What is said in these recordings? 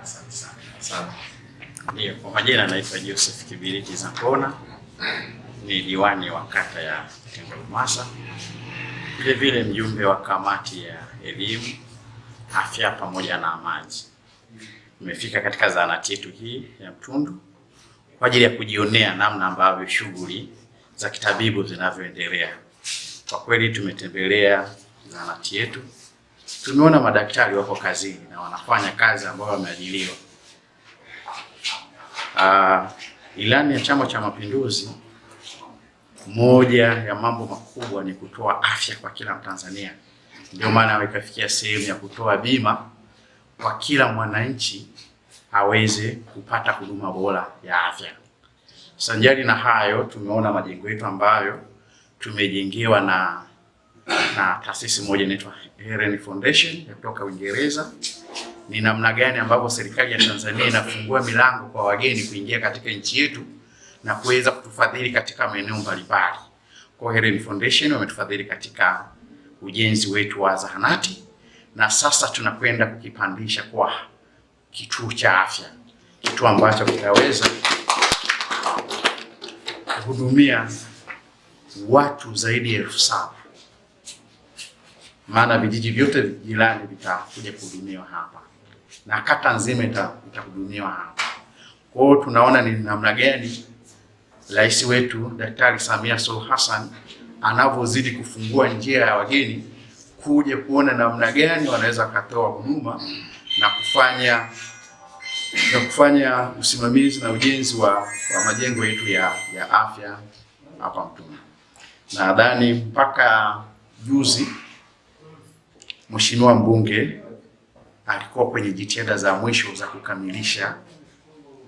Sana. Ndio, kwa majina naitwa Joseph Kibiriti Zakona, ni diwani wa kata ya Tengerumasa, vile vile mjumbe wa kamati ya elimu, afya pamoja na maji. Nimefika katika zahanati yetu hii ya Mtundu kwa ajili ya kujionea namna ambavyo shughuli za kitabibu zinavyoendelea. Kwa kweli tumetembelea zahanati yetu, tumeona madaktari wako kazini na wanafanya kazi ambayo wameajiriwa. Ilani ya Chama cha Mapinduzi, moja ya mambo makubwa ni kutoa afya kwa kila Mtanzania. Ndio maana ikafikia sehemu ya kutoa bima kwa kila mwananchi aweze kupata huduma bora ya afya. Sanjari na hayo, tumeona majengo yetu ambayo tumejengewa na taasisi moja inaitwa Heren Foundation kutoka Uingereza. Ni namna gani ambavyo serikali ya Tanzania inafungua milango kwa wageni kuingia katika nchi yetu na kuweza kutufadhili katika maeneo mbalimbali. Kwa Heren Foundation wametufadhili katika ujenzi wetu wa zahanati, na sasa tunakwenda kukipandisha kwa kituo cha afya, kituo ambacho kitaweza kuhudumia watu zaidi ya 7,000. Maana vijiji vyote jirani vitakuja kuhudumiwa hapa na kata nzima itahudumiwa hapa. Kwa hiyo tunaona ni namna gani Rais wetu Daktari Samia Suluhu Hassan anavyozidi kufungua njia ya wageni kuja kuona namna gani wanaweza kutoa huduma na kufanya usimamizi na ujenzi wa majengo yetu ya afya hapa Mtundu. Nadhani mpaka juzi Mheshimiwa mbunge alikuwa kwenye jitihada za mwisho za kukamilisha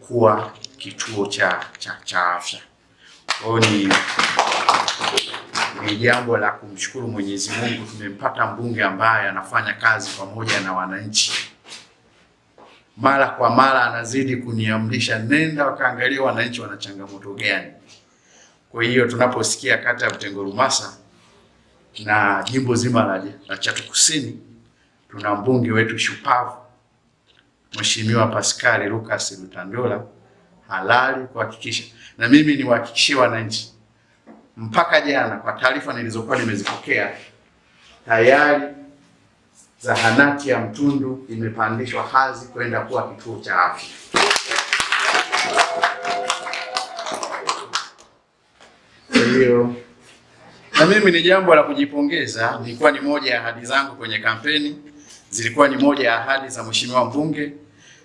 kuwa kituo cha afya. Kwa hiyo ni jambo la kumshukuru Mwenyezi Mungu, tumempata mbunge ambaye anafanya kazi pamoja na wananchi. Mara kwa mara anazidi kuniamrisha, nenda wakaangalia wananchi wana changamoto gani. Kwa hiyo tunaposikia kata ya Tengerumasa na jimbo zima la Chato Kusini tuna mbunge wetu shupavu Mheshimiwa Pascal Lucas Lutandola halali kuhakikisha, na mimi niwahakikishie wananchi, mpaka jana kwa taarifa nilizokuwa nimezipokea, tayari zahanati ya Mtundu imepandishwa hadhi kwenda kuwa kituo cha afya. Kwa hiyo na mimi ni jambo la kujipongeza, nilikuwa ni moja ya ahadi zangu kwenye kampeni, zilikuwa ni moja ya ahadi za Mheshimiwa mbunge,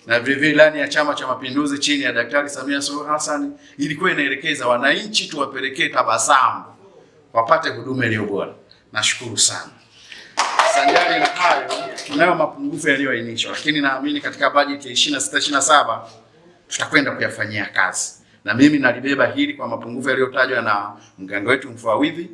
na vile ilani ya Chama cha Mapinduzi chini ya Daktari Samia Suluhu Hassan ilikuwa inaelekeza wananchi tuwapelekee tabasamu, wapate huduma iliyo bora. Nashukuru sana. Sanjari na hayo, tunayo mapungufu yaliyoainishwa, lakini naamini katika bajeti ya 26-27 tutakwenda kuyafanyia kazi. Na mimi nalibeba hili kwa mapungufu yaliyotajwa na mganga wetu mfawidhi,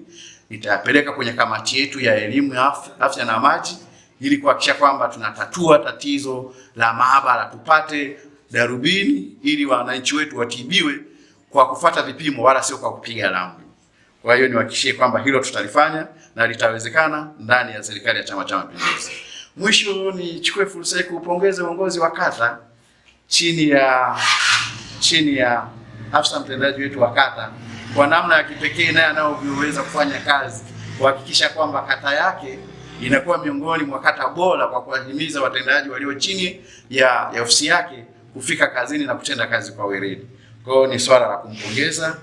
nitayapeleka kwenye kamati yetu ya elimu ya afya na maji ili kuhakikisha kwamba tunatatua tatizo la maabara, tupate darubini ili wananchi wetu watibiwe kwa kufuata vipimo wala sio kwa kupiga ramli. Kwa hiyo niwahakikishie kwamba hilo tutalifanya na litawezekana ndani ya serikali ya Chama cha Mapinduzi. Mwisho nichukue fursa hii kupongeza uongozi wa kata chini ya afisa mtendaji wetu wa kata kwa namna ya kipekee naye anaoweza kufanya kazi kuhakikisha kwamba kata yake inakuwa miongoni mwa kata bora kwa kuwahimiza watendaji walio chini ya ofisi yake kufika kazini na kutenda kazi kwa weledi. Kwa hiyo ni swala la kumpongeza,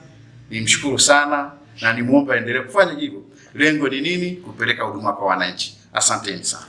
nimshukuru sana na nimuombe aendelee kufanya hivyo. Lengo ni nini? Kupeleka huduma kwa wananchi. Asanteni sana.